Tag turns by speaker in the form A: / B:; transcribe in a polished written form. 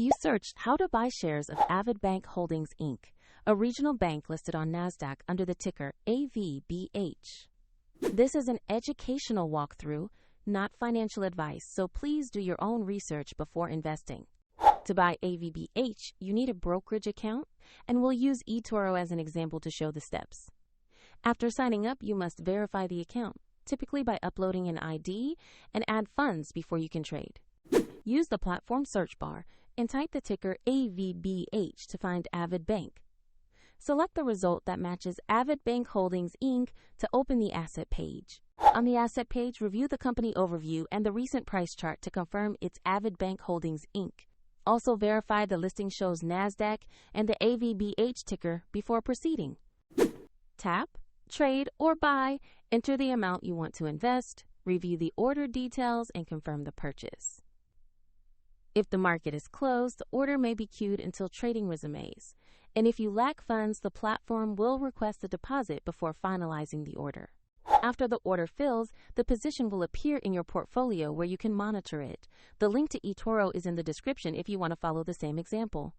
A: You searched how to buy shares of Avidbank Holdings Inc., a regional bank listed on NASDAQ under the ticker AVBH. This is an educational walkthrough, not financial advice, so please do your own research before investing. To buy AVBH, you need a brokerage account, and we'll use eToro as an example to show the steps. After signing up, you must verify the account, typically by uploading an ID, and add funds before you can trade. Use the platform search bar and type the ticker AVBH to find Avidbank. Select the result that matches Avidbank Holdings Inc. to open the asset page. On the asset page, review the company overview and the recent price chart to confirm it's Avidbank Holdings Inc. Also verify the listing shows NASDAQ and the AVBH ticker before proceeding. Tap, trade, or buy, enter the amount you want to invest, review the order details, and confirm the purchase. If the market is closed, the order may be queued until trading resumes. And if you lack funds, the platform will request a deposit before finalizing the order. After the order fills, the position will appear in your portfolio where you can monitor it. The link to eToro is in the description if you want to follow the same example.